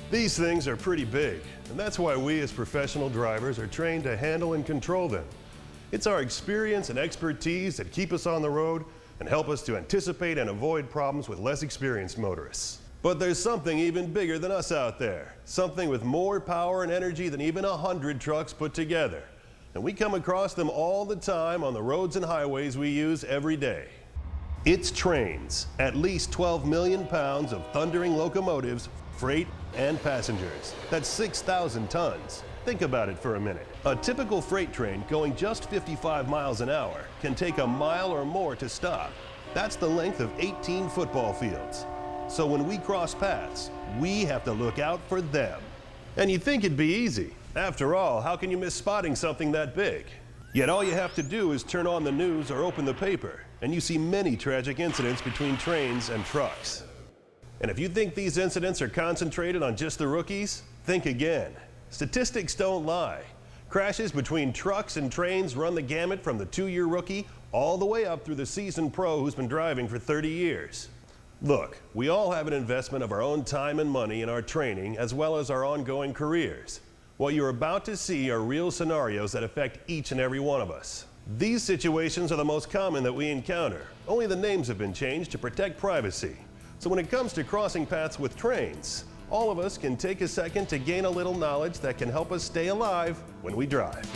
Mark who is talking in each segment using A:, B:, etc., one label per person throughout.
A: These things are pretty big, and that's why we as professional drivers are trained to handle and control them. It's our experience and expertise that keep us on the road and help us to anticipate and avoid problems with less experienced motorists. But there's something even bigger than us out there, something with more power and energy than even 100 trucks put together. And we come across them all the time on the roads and highways we use every day. It's trains, at least 12 million pounds of thundering locomotives, freight and passengers. That's 6,000 tons. Think about it for a minute. A typical freight train going just 55 miles an hour can take a mile or more to stop. That's the length of 18 football fields. So when we cross paths, we have to look out for them. And you'd think it'd be easy. After all, how can you miss spotting something that big? Yet all you have to do is turn on the news or open the paper, and you see many tragic incidents between trains and trucks. And if you think these incidents are concentrated on just the rookies, think again. Statistics don't lie. Crashes between trucks and trains run the gamut from the 2-year rookie all the way up through the seasoned pro who's been driving for 30 years. Look, we all have an investment of our own time and money in our training as well as our ongoing careers. What you're about to see are real scenarios that affect each and every one of us. These situations are the most common that we encounter. Only the names have been changed to protect privacy. So when it comes to crossing paths with trains, all of us can take a second to gain a little knowledge that can help us stay alive when we drive.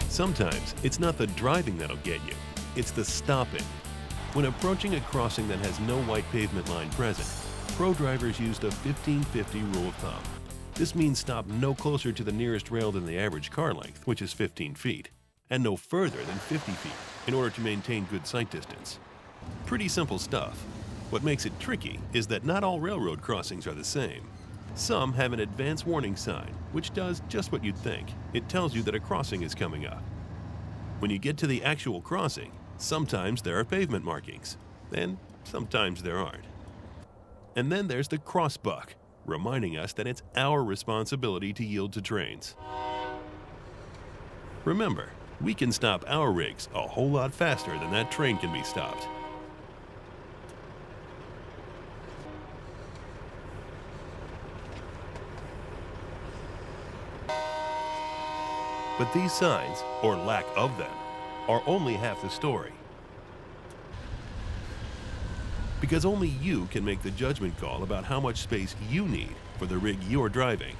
B: Sometimes it's not the driving that'll get you, it's the stopping. When approaching a crossing that has no white pavement line present, pro drivers use the 15-50 rule of thumb. This means stop no closer to the nearest rail than the average car length, which is 15 feet, and no further than 50 feet in order to maintain good sight distance. Pretty simple stuff. What makes it tricky is that not all railroad crossings are the same. Some have an advance warning sign, which does just what you'd think. It tells you that a crossing is coming up. When you get to the actual crossing, sometimes there are pavement markings, and sometimes there aren't. And then there's the crossbuck, reminding us that it's our responsibility to yield to trains. Remember, we can stop our rigs a whole lot faster than that train can be stopped. But these signs, or lack of them, are only half the story. Because only you can make the judgment call about how much space you need for the rig you're driving.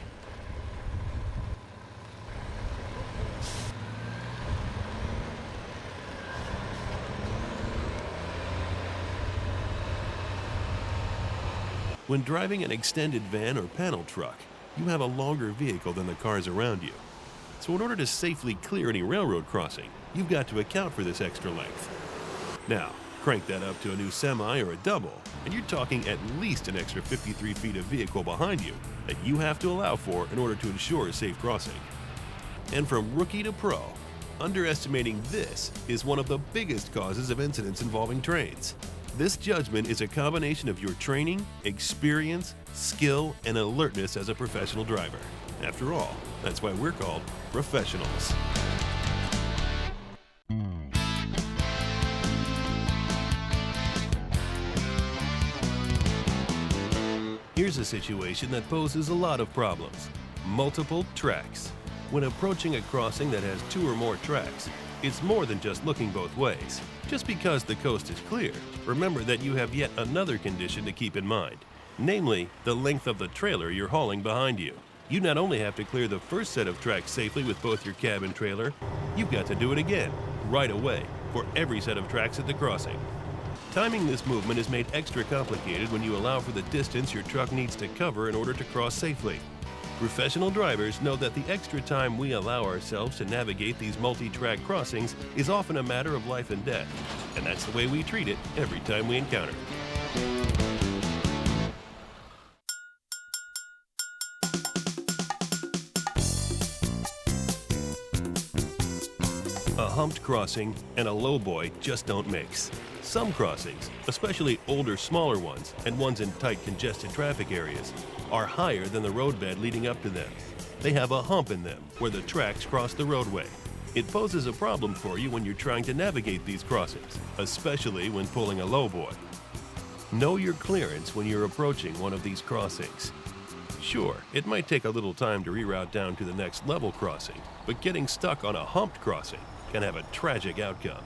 B: When driving an extended van or panel truck, you have a longer vehicle than the cars around you. So in order to safely clear any railroad crossing, you've got to account for this extra length. Now, crank that up to a new semi or a double, and you're talking at least an extra 53 feet of vehicle behind you that you have to allow for in order to ensure a safe crossing. And from rookie to pro, underestimating this is one of the biggest causes of incidents involving trains. This judgment is a combination of your training, experience, skill, and alertness as a professional driver. After all, that's why we're called professionals. Here's a situation that poses a lot of problems. Multiple tracks. When approaching a crossing that has 2 or more tracks, it's more than just looking both ways. Just because the coast is clear, remember that you have yet another condition to keep in mind, namely the length of the trailer you're hauling behind you. You not only have to clear the first set of tracks safely with both your cab and trailer, you've got to do it again, right away, for every set of tracks at the crossing. Timing this movement is made extra complicated when you allow for the distance your truck needs to cover in order to cross safely. Professional drivers know that the extra time we allow ourselves to navigate these multi-track crossings is often a matter of life and death, and that's the way we treat it every time we encounter it. A humped crossing and a lowboy just don't mix. Some crossings, especially older, smaller ones and ones in tight, congested traffic areas, are higher than the roadbed leading up to them. They have a hump in them where the tracks cross the roadway. It poses a problem for you when you're trying to navigate these crossings, especially when pulling a lowboy. Know your clearance when you're approaching one of these crossings. Sure, it might take a little time to reroute down to the next level crossing, but getting stuck on a humped crossing can have a tragic outcome.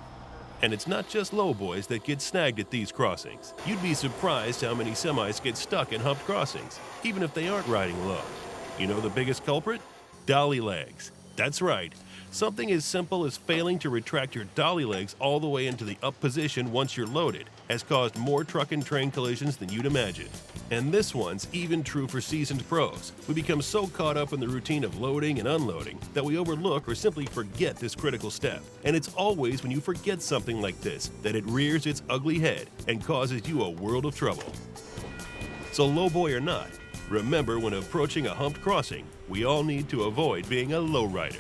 B: And it's not just lowboys that get snagged at these crossings. You'd be surprised how many semis get stuck in humped crossings, even if they aren't riding low. You know the biggest culprit? Dolly legs. That's right. Something as simple as failing to retract your dolly legs all the way into the up position once you're loaded has caused more truck and train collisions than you'd imagine. And this one's even true for seasoned pros. We become so caught up in the routine of loading and unloading that we overlook or simply forget this critical step. And it's always when you forget something like this that it rears its ugly head and causes you a world of trouble. So lowboy or not, remember when approaching a humped crossing, we all need to avoid being a lowrider.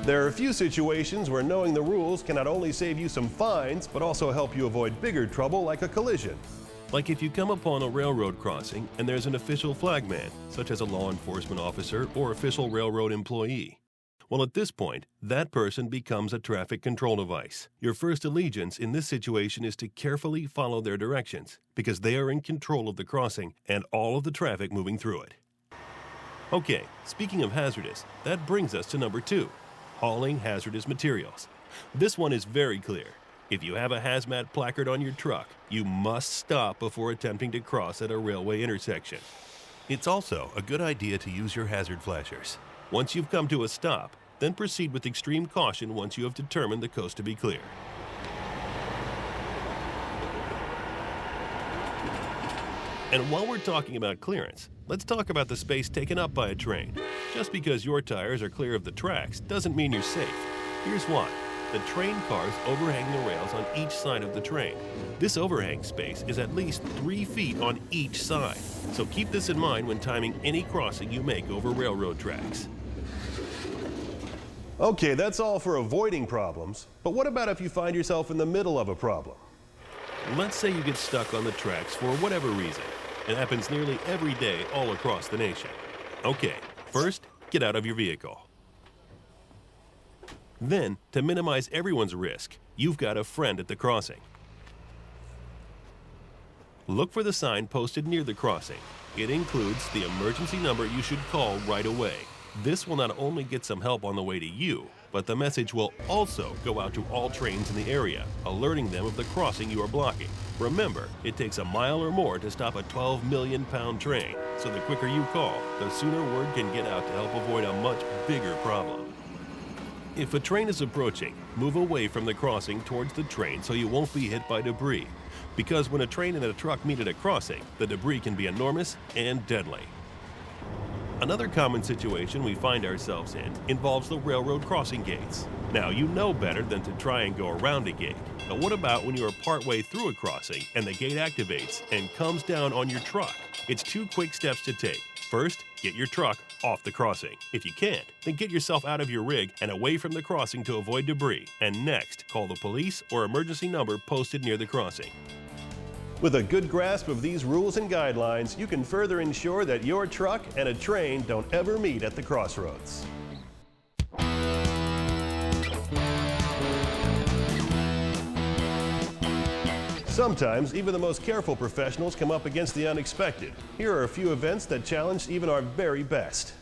A: There are a few situations where knowing the rules can not only save you some fines, but also help you avoid bigger trouble like a collision.
B: Like if you come upon a railroad crossing and there's an official flagman, such as a law enforcement officer or official railroad employee. Well, at this point, that person becomes a traffic control device. Your first allegiance in this situation is to carefully follow their directions, because they are in control of the crossing and all of the traffic moving through it. Okay, speaking of hazardous, that brings us to number 2. Hauling hazardous materials. This one is very clear. If you have a hazmat placard on your truck, you must stop before attempting to cross at a railway intersection. It's also a good idea to use your hazard flashers. Once you've come to a stop, then proceed with extreme caution once you have determined the coast to be clear. And while we're talking about clearance, let's talk about the space taken up by a train. Just because your tires are clear of the tracks doesn't mean you're safe. Here's why. The train cars overhang the rails on each side of the train. This overhang space is at least 3 feet on each side, so keep this in mind when timing any crossing you make over railroad tracks.
A: Okay, that's all for avoiding problems, but what about if you find yourself in the middle of a problem?
B: Let's say you get stuck on the tracks for whatever reason. It happens nearly every day all across the nation. Okay, first, get out of your vehicle. Then, to minimize everyone's risk, you've got a friend at the crossing. Look for the sign posted near the crossing. It includes the emergency number you should call right away. This will not only get some help on the way to you, but the message will also go out to all trains in the area, alerting them of the crossing you are blocking. Remember, it takes a mile or more to stop a 12 million pound train, so the quicker you call, the sooner word can get out to help avoid a much bigger problem. If a train is approaching, move away from the crossing towards the train so you won't be hit by debris, because when a train and a truck meet at a crossing, the debris can be enormous and deadly. Another common situation we find ourselves in involves the railroad crossing gates. Now, you know better than to try and go around a gate, but what about when you are partway through a crossing and the gate activates and comes down on your truck? It's 2 quick steps to take. First, get your truck off the crossing. If you can't, then get yourself out of your rig and away from the crossing to avoid debris. And next, call the police or emergency number posted near the crossing.
A: With a good grasp of these rules and guidelines, you can further ensure that your truck and a train don't ever meet at the crossroads. Sometimes, even the most careful professionals come up against the unexpected. Here are a few events that challenged even our very best.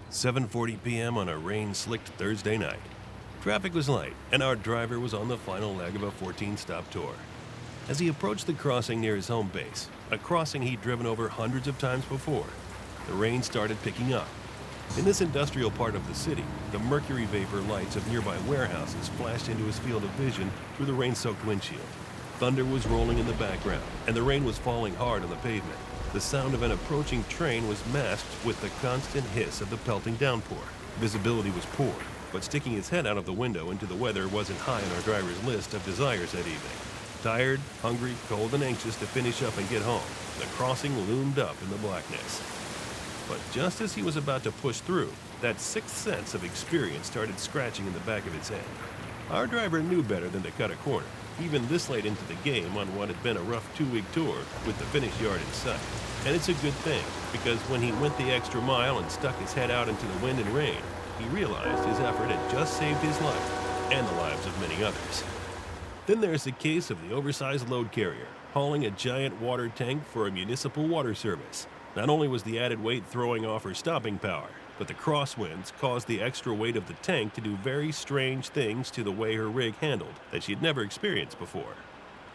B: 7:40 p.m. on a rain-slicked Thursday night. Traffic was light, and our driver was on the final leg of a 14-stop tour. As he approached the crossing near his home base, a crossing he'd driven over hundreds of times before, the rain started picking up. In this industrial part of the city, the mercury vapor lights of nearby warehouses flashed into his field of vision through the rain-soaked windshield. Thunder was rolling in the background, and the rain was falling hard on the pavement. The sound of an approaching train was masked with the constant hiss of the pelting downpour. Visibility was poor, but sticking his head out of the window into the weather wasn't high on our driver's list of desires that evening. Tired, hungry, cold, and anxious to finish up and get home, the crossing loomed up in the blackness. But just as he was about to push through, that sixth sense of experience started scratching in the back of his head. Our driver knew better than to cut a corner, even this late into the game on what had been a rough 2-week tour with the finish yard in sight. And it's a good thing, because when he went the extra mile and stuck his head out into the wind and rain, he realized his effort had just saved his life and the lives of many others. Then there's the case of the oversized load carrier, hauling a giant water tank for a municipal water service. Not only was the added weight throwing off her stopping power, but the crosswinds caused the extra weight of the tank to do very strange things to the way her rig handled that she'd never experienced before.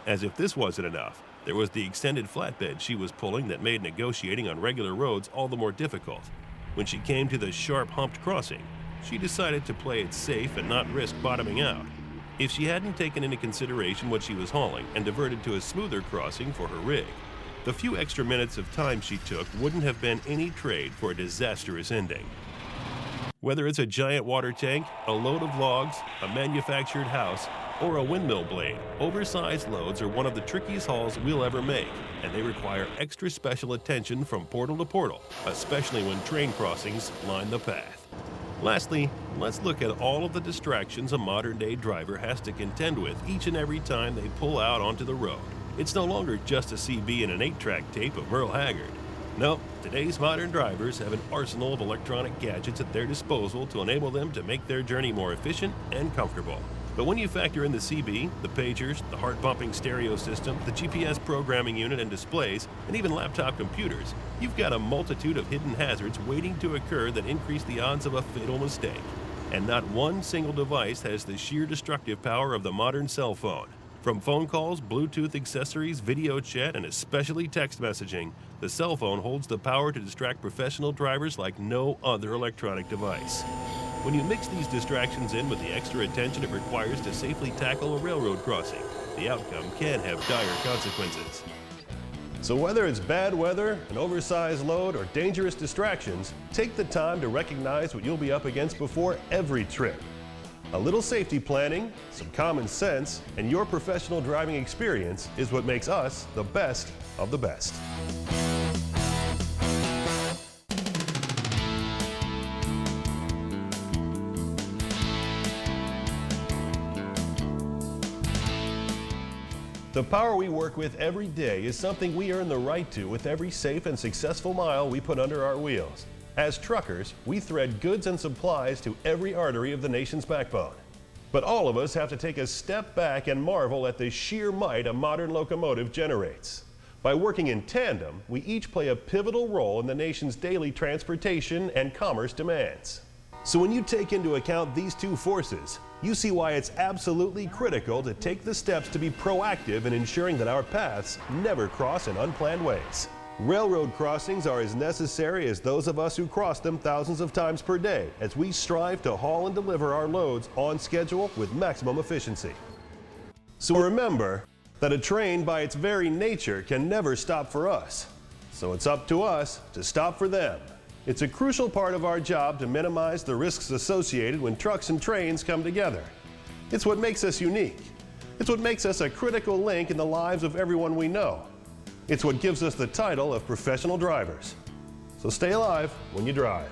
B: As if this wasn't enough, there was the extended flatbed she was pulling that made negotiating on regular roads all the more difficult. When she came to the sharp humped crossing, she decided to play it safe and not risk bottoming out. If she hadn't taken into consideration what she was hauling and diverted to a smoother crossing for her rig, the few extra minutes of time she took wouldn't have been any trade for a disastrous ending. Whether it's a giant water tank, a load of logs, a manufactured house, or a windmill blade, oversized loads are one of the trickiest hauls we'll ever make, and they require extra special attention from portal to portal, especially when train crossings line the path. Lastly, let's look at all of the distractions a modern-day driver has to contend with each and every time they pull out onto the road. It's no longer just a CB and an 8-track tape of Merle Haggard. No, today's modern drivers have an arsenal of electronic gadgets at their disposal to enable them to make their journey more efficient and comfortable. But when you factor in the CB, the pagers, the heart-pumping stereo system, the GPS programming unit and displays, and even laptop computers, you've got a multitude of hidden hazards waiting to occur that increase the odds of a fatal mistake. And not one single device has the sheer destructive power of the modern cell phone. From phone calls, Bluetooth accessories, video chat, and especially text messaging, the cell phone holds the power to distract professional drivers like no other electronic device. When you mix these distractions in with the extra attention it requires to safely tackle a railroad crossing, the outcome can have dire consequences.
A: So whether it's bad weather, an oversized load, or dangerous distractions, take the time to recognize what you'll be up against before every trip. A little safety planning, some common sense, and your professional driving experience is what makes us the best of the best. The power we work with every day is something we earn the right to with every safe and successful mile we put under our wheels. As truckers, we thread goods and supplies to every artery of the nation's backbone. But all of us have to take a step back and marvel at the sheer might a modern locomotive generates. By working in tandem, we each play a pivotal role in the nation's daily transportation and commerce demands. So when you take into account these two forces, you see why it's absolutely critical to take the steps to be proactive in ensuring that our paths never cross in unplanned ways. Railroad crossings are as necessary as those of us who cross them thousands of times per day as we strive to haul and deliver our loads on schedule with maximum efficiency. So remember that a train by its very nature can never stop for us. So it's up to us to stop for them. It's a crucial part of our job to minimize the risks associated when trucks and trains come together. It's what makes us unique. It's what makes us a critical link in the lives of everyone we know. It's what gives us the title of professional drivers. So stay alive when you drive.